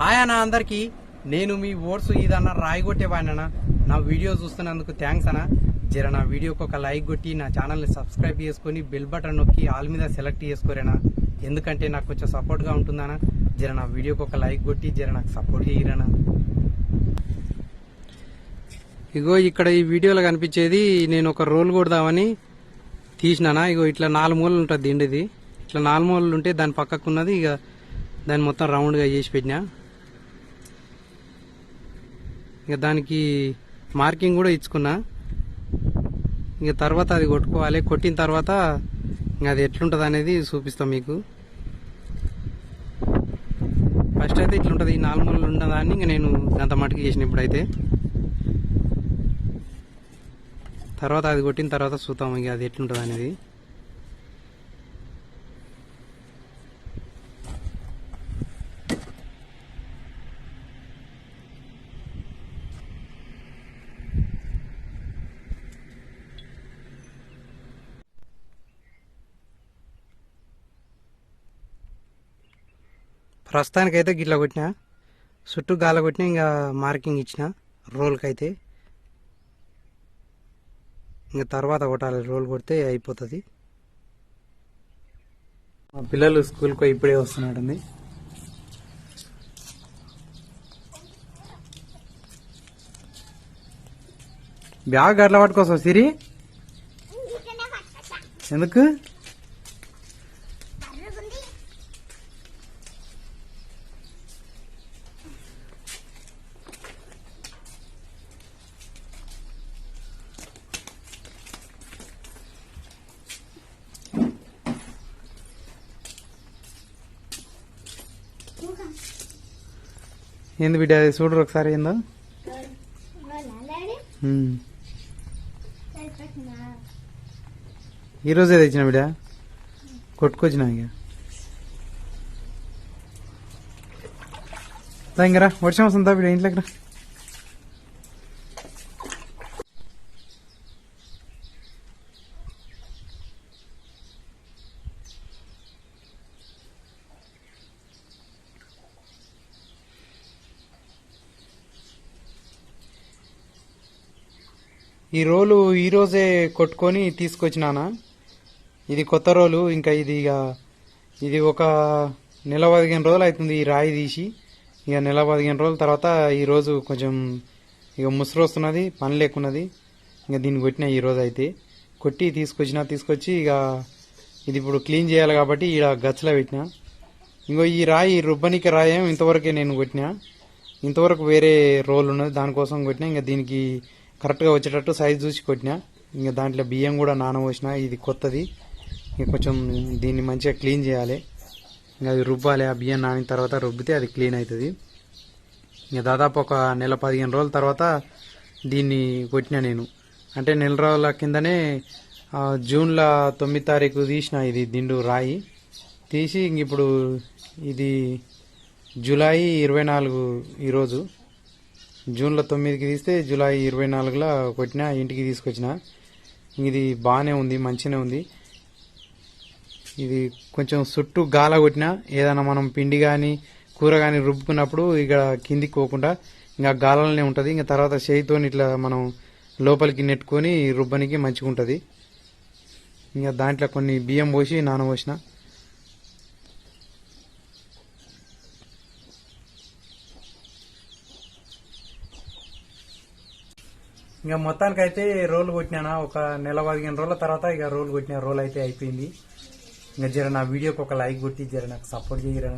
Hi అన్న అందరికి నేను మీ ఓట్స్ ఇదన్నా రాయగొట్టేవాడినా నా వీడియో చూస్తున్నందుకు థ్యాంక్స్ అన్న. జర నా వీడియోకి ఒక లైక్ కొట్టి నా ఛానల్ని సబ్స్క్రైబ్ చేసుకుని బెల్ బటన్ నొక్కి ఆల్ మీద సెలెక్ట్ చేసుకోరేనా, ఎందుకంటే నాకు కొంచెం సపోర్ట్గా ఉంటుందన్నా. జర నా వీడియోకి ఒక లైక్ కొట్టి జర నాకు సపోర్ట్ చేయరనా. ఇగో ఇక్కడ ఈ వీడియోలో కనిపించేది నేను ఒక రోల్ కొడదామని తీసినానా. ఇగో ఇట్లా 4 మూలలు ఉంటుంది దిండిది. ఇట్లా 4 మూలలు ఉంటే దాని పక్కకున్నది ఇక దాన్ని మొత్తం రౌండ్గా చేసి పెట్టినా. ఇక దానికి మార్కింగ్ కూడా ఇచ్చుకున్నా. ఇక తర్వాత అది కొట్టుకోవాలి. కొట్టిన తర్వాత ఇంకా అది ఎట్లుంటుంది అనేది చూపిస్తాం మీకు. ఫస్ట్ అయితే ఇట్లుంటుంది, ఈ 4 మూలలు ఉన్నదాన్ని ఇంక నేను అంత మటుకు చేసిన. ఇప్పుడైతే తర్వాత అది కొట్టిన తర్వాత చూద్దాం ఇక అది ఎట్లుంటుంది అనేది. ప్రస్తుతానికైతే గిట్లా కొట్టినా, చుట్టూ గాల కొట్టినా, ఇంకా మార్కింగ్ ఇచ్చిన రోల్కి అయితే. ఇంకా తర్వాత కొట్టాలి, రోల్ కొడితే అయిపోతుంది. మా పిల్లలు స్కూల్కి ఇప్పుడే వస్తున్నాడండి. బ్యాగ్ అట్లా పట్టుకోసం సిరి ఎందుకు? ఏంది బిడ్డ అది చూడరు ఒకసారి ఏందో. ఈరోజే తెచ్చిన బిడ్డ, కొట్టుకొచ్చిన. ఇక ఇంకరా వర్షం వస్తుందా బిడ్డ ఇంట్లోకి రా. ఈ రోలు ఈరోజే కొట్టుకొని తీసుకొచ్చినానా. ఇది కొత్త రోలు. ఇంకా ఇది ఒక నెల 15 రోజులు అవుతుంది ఈ రాయి తీసి. ఇక నెల 15 రోజుల తర్వాత ఈరోజు కొంచెం ఇక ముసురు వస్తున్నది, పని లేకున్నది. ఇంకా దీన్ని కొట్టినా ఈరోజు అయితే. కొట్టి తీసుకొచ్చి ఇక ఇది ఇప్పుడు క్లీన్ చేయాలి కాబట్టి ఇక గచ్చలో పెట్టినా. ఇంకో ఈ రాయి రుబ్బనికి రాయేం ఇంతవరకే నేను కొట్టినా. ఇంతవరకు వేరే రోల్ ఉన్నది, దానికోసం కొట్టినా. ఇంకా దీనికి కరెక్ట్గా వచ్చేటట్టు సైజ్ చూసి కొట్టినా. ఇంకా దాంట్లో బియ్యం కూడా నానబోసిన. ఇది కొత్తది, ఇంకా కొంచెం దీన్ని మంచిగా క్లీన్ చేయాలి. ఇంకా అది రుబ్బాలి. ఆ బియ్యం నానిన తర్వాత రుబ్బితే అది క్లీన్ అవుతుంది. ఇంకా దాదాపు ఒక నెల 15 రోజుల తర్వాత దీన్ని కొట్టినా నేను. అంటే నెల రోజుల కిందనే జూన్లో 9 తారీఖు తీసిన ఇది దిండు రాయి తీసి. ఇంక ఇప్పుడు ఇది జూలై 24 ఈరోజు. జూన్లో 9కి తీస్తే జూలై 24లో కొట్టినా, ఇంటికి తీసుకొచ్చిన. ఇది బాగానే ఉంది, మంచిగానే ఉంది. ఇది కొంచెం చుట్టూ గాల కొట్టినా, ఏదైనా మనం పిండి కానీ కూర కానీ రుబ్బుకున్నప్పుడు ఇక కిందికి పోకుండా ఇంకా గాలలోనే ఉంటుంది. ఇంకా తర్వాత చేయితో ఇట్లా మనం లోపలికి నెట్టుకొని రుబ్బనికి మంచిగా ఉంటుంది. ఇంకా దాంట్లో కొన్ని బియ్యం పోసి నానబోసిన. ఇంకా మొత్తానికైతే రోల్ కొట్టినా. ఒక నెల 15 రోజుల తర్వాత ఇక రోల్ కొట్టిన. రోల్ అయితే అయిపోయింది. ఇంకా జర నా వీడియోకి ఒక లైక్ కొట్టి జర నాకు సపోర్ట్ చేయరా.